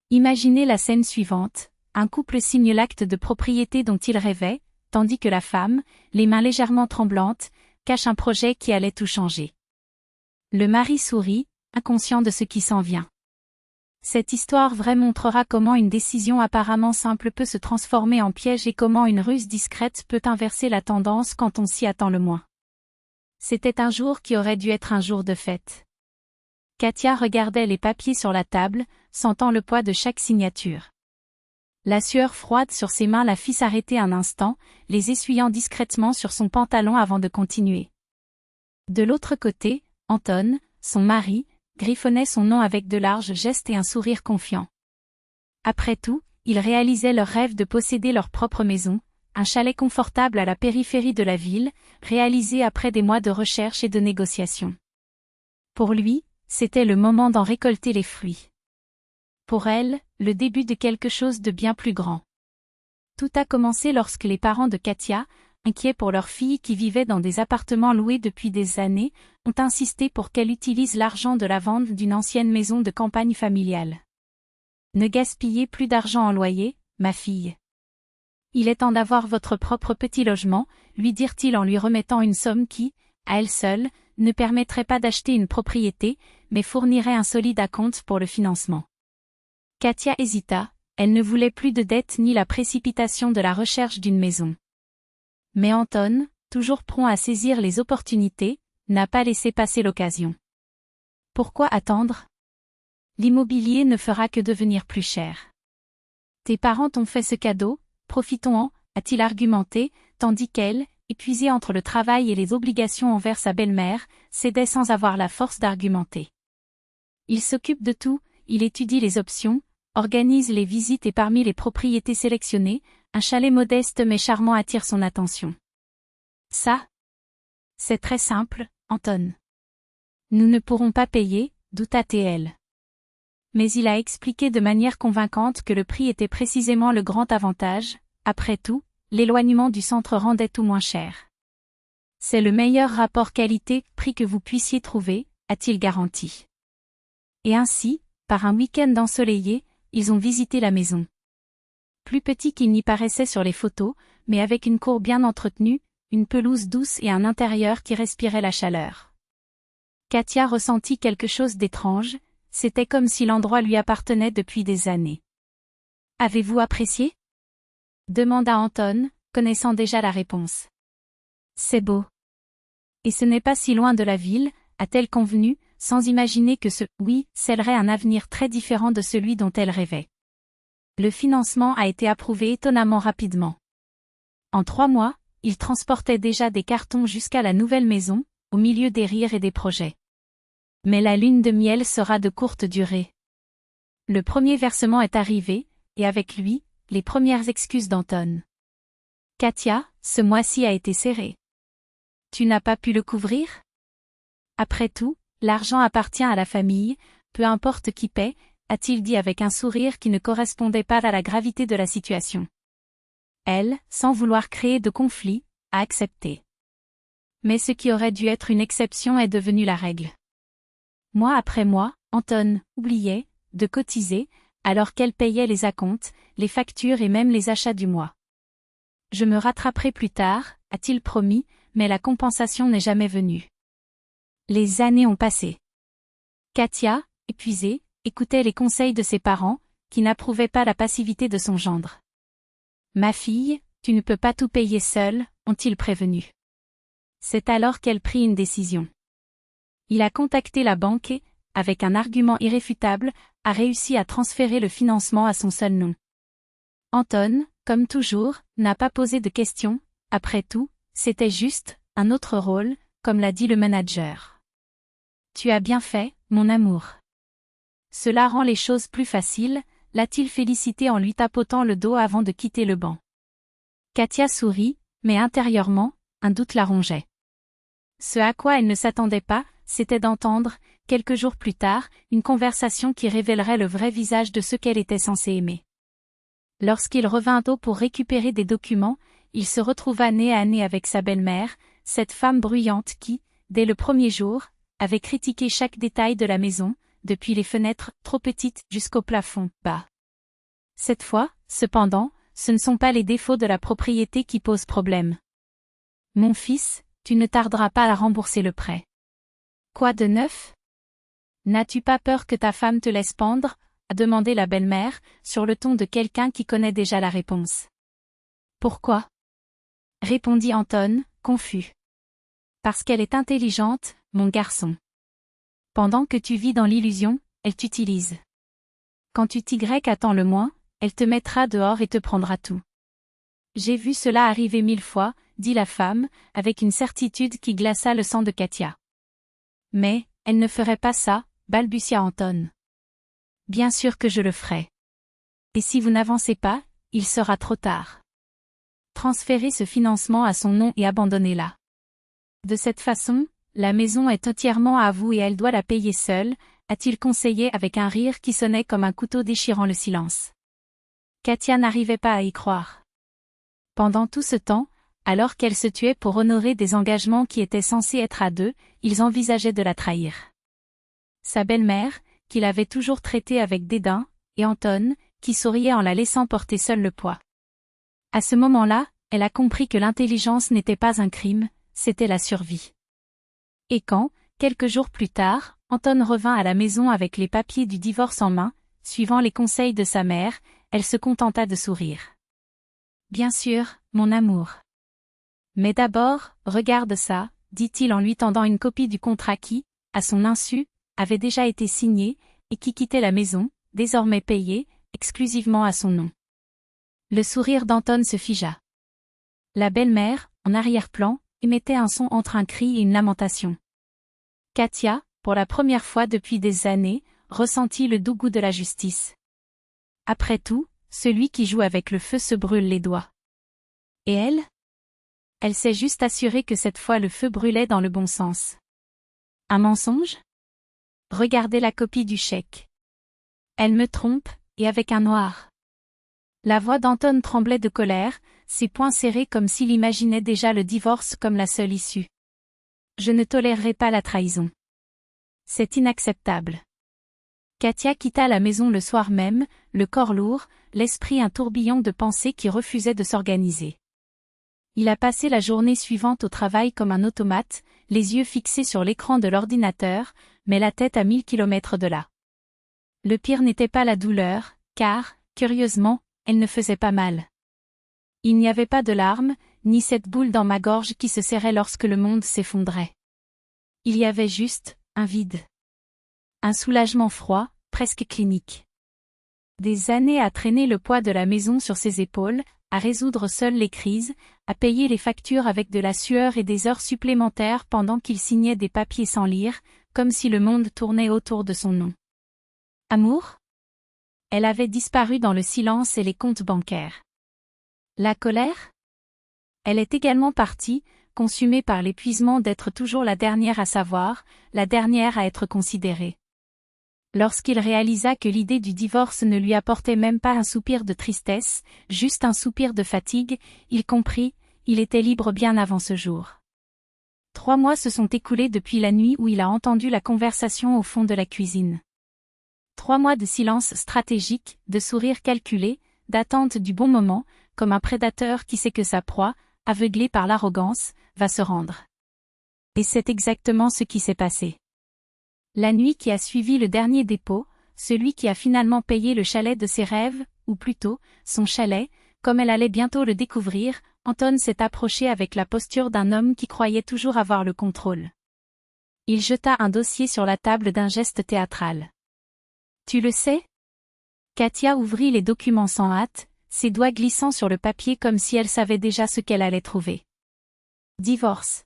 Imaginez la scène suivante, un couple signe l'acte de propriété dont il rêvait, tandis que la femme, les mains légèrement tremblantes, cache un projet qui allait tout changer. Le mari sourit, inconscient de ce qui s'en vient. Cette histoire vraie montrera comment une décision apparemment simple peut se transformer en piège et comment une ruse discrète peut inverser la tendance quand on s'y attend le moins. C'était un jour qui aurait dû être un jour de fête. Katia regardait les papiers sur la table, sentant le poids de chaque signature. La sueur froide sur ses mains la fit s'arrêter un instant, les essuyant discrètement sur son pantalon avant de continuer. De l'autre côté, Anton, son mari, griffonnait son nom avec de larges gestes et un sourire confiant. Après tout, ils réalisaient leur rêve de posséder leur propre maison, un chalet confortable à la périphérie de la ville, réalisé après des mois de recherche et de négociations. Pour lui, c'était le moment d'en récolter les fruits. Pour elle, le début de quelque chose de bien plus grand. Tout a commencé lorsque les parents de Katia, inquiets pour leur fille qui vivait dans des appartements loués depuis des années, ont insisté pour qu'elle utilise l'argent de la vente d'une ancienne maison de campagne familiale. Ne gaspillez plus d'argent en loyer, ma fille. Il est temps d'avoir votre propre petit logement, lui dirent-ils en lui remettant une somme qui, à elle seule, ne permettrait pas d'acheter une propriété, mais fournirait un solide acompte pour le financement. Katia hésita, elle ne voulait plus de dettes ni la précipitation de la recherche d'une maison. Mais Anton, toujours prompt à saisir les opportunités, n'a pas laissé passer l'occasion. Pourquoi attendre? L'immobilier ne fera que devenir plus cher. Tes parents t'ont fait ce cadeau, profitons-en, a-t-il argumenté, tandis qu'elle, épuisée entre le travail et les obligations envers sa belle-mère, cédait sans avoir la force d'argumenter. Il s'occupe de tout, il étudie les options, organise les visites et parmi les propriétés sélectionnées, un chalet modeste mais charmant attire son attention. Ça? C'est très simple, Anton. Nous ne pourrons pas payer, douta-t-elle. Mais il a expliqué de manière convaincante que le prix était précisément le grand avantage, après tout, l'éloignement du centre rendait tout moins cher. C'est le meilleur rapport qualité-prix que vous puissiez trouver, a-t-il garanti. Et ainsi, par un week-end ensoleillé, ils ont visité la maison. Plus petit qu'il n'y paraissait sur les photos, mais avec une cour bien entretenue, une pelouse douce et un intérieur qui respirait la chaleur. Katia ressentit quelque chose d'étrange, c'était comme si l'endroit lui appartenait depuis des années. « Avez-vous apprécié ?» demanda Anton, connaissant déjà la réponse. « C'est beau. Et ce n'est pas si loin de la ville, a-t-elle convenu, sans imaginer que ce « oui » scellerait un avenir très différent de celui dont elle rêvait. Le financement a été approuvé étonnamment rapidement. En 3 mois, il transportait déjà des cartons jusqu'à la nouvelle maison, au milieu des rires et des projets. Mais la lune de miel sera de courte durée. Le premier versement est arrivé, et avec lui, les premières excuses d'Anton. « Katia, ce mois-ci a été serré. Tu n'as pas pu le couvrir ? Après tout, l'argent appartient à la famille, peu importe qui paie, a-t-il dit avec un sourire qui ne correspondait pas à la gravité de la situation. Elle, sans vouloir créer de conflit, a accepté. Mais ce qui aurait dû être une exception est devenu la règle. Mois après mois, Anton oubliait de cotiser, alors qu'elle payait les acomptes, les factures et même les achats du mois. Je me rattraperai plus tard, a-t-il promis, mais la compensation n'est jamais venue. Les années ont passé. Katia, épuisée, écoutait les conseils de ses parents, qui n'approuvaient pas la passivité de son gendre. « Ma fille, tu ne peux pas tout payer seule, ont-ils prévenu. » C'est alors qu'elle prit une décision. Il a contacté la banque et, avec un argument irréfutable, a réussi à transférer le financement à son seul nom. Anton, comme toujours, n'a pas posé de questions, après tout, c'était juste un autre rôle, comme l'a dit le manager. « Tu as bien fait, mon amour. » Cela rend les choses plus faciles, l'a-t-il félicité en lui tapotant le dos avant de quitter le banc. Katia sourit, mais intérieurement, un doute la rongeait. Ce à quoi elle ne s'attendait pas, c'était d'entendre, quelques jours plus tard, une conversation qui révélerait le vrai visage de ce qu'elle était censée aimer. Lorsqu'il revint pour récupérer des documents, il se retrouva nez à nez avec sa belle-mère, cette femme bruyante qui, dès le premier jour, avait critiqué chaque détail de la maison, depuis les fenêtres trop petites jusqu'au plafond bas. Cette fois, cependant, ce ne sont pas les défauts de la propriété qui posent problème. Mon fils, tu ne tarderas pas à rembourser le prêt. Quoi de neuf? N'as-tu pas peur que ta femme te laisse pendre? A demandé la belle-mère, sur le ton de quelqu'un qui connaît déjà la réponse. Pourquoi? Répondit Anton, confus. Parce qu'elle est intelligente, mon garçon. Pendant que tu vis dans l'illusion, elle t'utilise. Quand tu t'y attends le moins, elle te mettra dehors et te prendra tout. J'ai vu cela arriver 1000 fois, dit la femme, avec une certitude qui glaça le sang de Katia. Mais, elle ne ferait pas ça, balbutia Anton. Bien sûr que je le ferai. Et si vous n'avancez pas, il sera trop tard. Transférez ce financement à son nom et abandonnez-la. De cette façon, la maison est entièrement à vous et elle doit la payer seule, a-t-il conseillé avec un rire qui sonnait comme un couteau déchirant le silence. Katia n'arrivait pas à y croire. Pendant tout ce temps, alors qu'elle se tuait pour honorer des engagements qui étaient censés être à deux, ils envisageaient de la trahir. Sa belle-mère, qui l'avait toujours traitée avec dédain, et Anton, qui souriait en la laissant porter seul le poids. À ce moment-là, elle a compris que l'intelligence n'était pas un crime, c'était la survie. Et quand, quelques jours plus tard, Anton revint à la maison avec les papiers du divorce en main, suivant les conseils de sa mère, elle se contenta de sourire. Bien sûr, mon amour. Mais d'abord, regarde ça, dit-il en lui tendant une copie du contrat qui, à son insu, avait déjà été signé, et qui quittait la maison, désormais payée, exclusivement à son nom. Le sourire d'Anton se figea. La belle-mère, en arrière-plan, émettait un son entre un cri et une lamentation. Katia, pour la première fois depuis des années, ressentit le doux goût de la justice. Après tout, celui qui joue avec le feu se brûle les doigts. Et elle? Elle s'est juste assurée que cette fois le feu brûlait dans le bon sens. Un mensonge? Regardez la copie du chèque. Elle me trompe, et avec un noir. La voix d'Anton tremblait de colère, ses poings serrés comme s'il imaginait déjà le divorce comme la seule issue. Je ne tolérerai pas la trahison. C'est inacceptable. Katia quitta la maison le soir même, le corps lourd, l'esprit un tourbillon de pensées qui refusait de s'organiser. Il a passé la journée suivante au travail comme un automate, les yeux fixés sur l'écran de l'ordinateur, mais la tête à 1000 kilomètres de là. Le pire n'était pas la douleur, car, curieusement, elle ne faisait pas mal. Il n'y avait pas de larmes, ni cette boule dans ma gorge qui se serrait lorsque le monde s'effondrait. Il y avait juste, un vide. Un soulagement froid, presque clinique. Des années à traîner le poids de la maison sur ses épaules, à résoudre seul les crises, à payer les factures avec de la sueur et des heures supplémentaires pendant qu'il signait des papiers sans lire, comme si le monde tournait autour de son nom. Amour? Elle avait disparu dans le silence et les comptes bancaires. La colère? Elle est également partie, consumée par l'épuisement d'être toujours la dernière à savoir, la dernière à être considérée. Lorsqu'il réalisa que l'idée du divorce ne lui apportait même pas un soupir de tristesse, juste un soupir de fatigue, il comprit, il était libre bien avant ce jour. 3 mois se sont écoulés depuis la nuit où il a entendu la conversation au fond de la cuisine. 3 mois de silence stratégique, de sourires calculés, d'attente du bon moment, comme un prédateur qui sait que sa proie, aveuglée par l'arrogance, va se rendre. Et c'est exactement ce qui s'est passé. La nuit qui a suivi le dernier dépôt, celui qui a finalement payé le chalet de ses rêves, ou plutôt, son chalet, comme elle allait bientôt le découvrir, Anton s'est approché avec la posture d'un homme qui croyait toujours avoir le contrôle. Il jeta un dossier sur la table d'un geste théâtral. Tu le sais? Katia ouvrit les documents sans hâte, ses doigts glissant sur le papier comme si elle savait déjà ce qu'elle allait trouver. Divorce.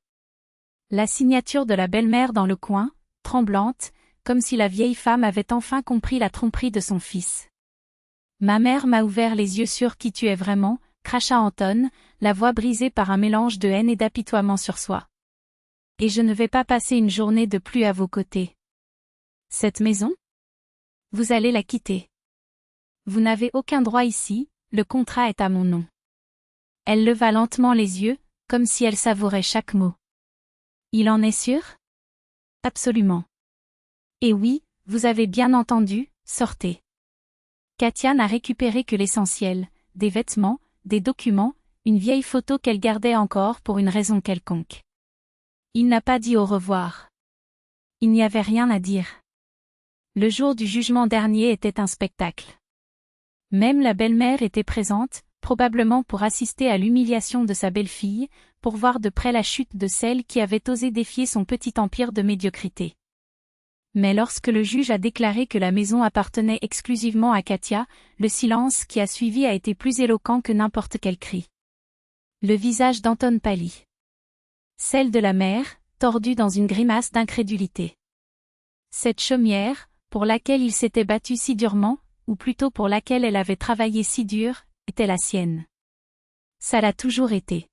La signature de la belle-mère dans le coin, tremblante, comme si la vieille femme avait enfin compris la tromperie de son fils. Ma mère m'a ouvert les yeux sur qui tu es vraiment, cracha Anton, la voix brisée par un mélange de haine et d'apitoiement sur soi. Et je ne vais pas passer une journée de plus à vos côtés. Cette maison? Vous allez la quitter. Vous n'avez aucun droit ici, le contrat est à mon nom. Elle leva lentement les yeux, comme si elle savourait chaque mot. Il en est sûr? Absolument. Et oui, vous avez bien entendu, sortez. Katia n'a récupéré que l'essentiel, des vêtements, des documents, une vieille photo qu'elle gardait encore pour une raison quelconque. Il n'a pas dit au revoir. Il n'y avait rien à dire. Le jour du jugement dernier était un spectacle. Même la belle-mère était présente, probablement pour assister à l'humiliation de sa belle-fille, pour voir de près la chute de celle qui avait osé défier son petit empire de médiocrité. Mais lorsque le juge a déclaré que la maison appartenait exclusivement à Katia, le silence qui a suivi a été plus éloquent que n'importe quel cri. Le visage d'Anton pâlit. Celle de la mère, tordue dans une grimace d'incrédulité. Cette chaumière, pour laquelle il s'était battu si durement, ou plutôt pour laquelle elle avait travaillé si dur, était la sienne. Ça l'a toujours été.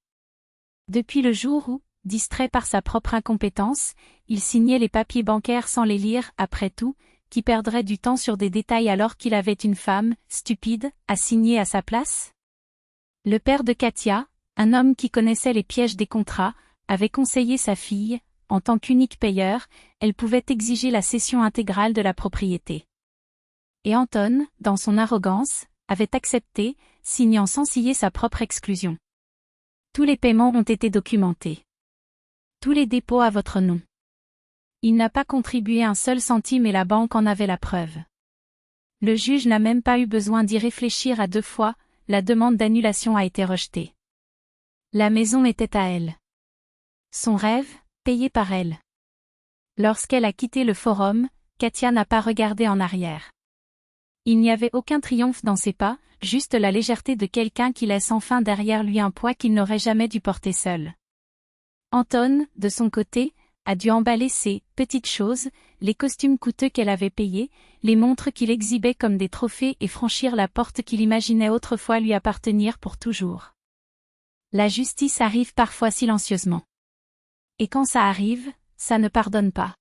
Depuis le jour où, distrait par sa propre incompétence, il signait les papiers bancaires sans les lire, après tout, qui perdrait du temps sur des détails alors qu'il avait une femme, stupide, à signer à sa place? Le père de Katia, un homme qui connaissait les pièges des contrats, avait conseillé sa fille, en tant qu'unique payeur, elle pouvait exiger la cession intégrale de la propriété. Et Anton, dans son arrogance, avait accepté, signant sans ciller sa propre exclusion. Tous les paiements ont été documentés. Tous les dépôts à votre nom. Il n'a pas contribué un seul centime et la banque en avait la preuve. Le juge n'a même pas eu besoin d'y réfléchir à 2 fois, la demande d'annulation a été rejetée. La maison était à elle. Son rêve, payé par elle. Lorsqu'elle a quitté le forum, Katia n'a pas regardé en arrière. Il n'y avait aucun triomphe dans ses pas, juste la légèreté de quelqu'un qui laisse enfin derrière lui un poids qu'il n'aurait jamais dû porter seul. Anton, de son côté, a dû emballer ses « petites choses », les costumes coûteux qu'elle avait payés, les montres qu'il exhibait comme des trophées et franchir la porte qu'il imaginait autrefois lui appartenir pour toujours. La justice arrive parfois silencieusement. Et quand ça arrive, ça ne pardonne pas.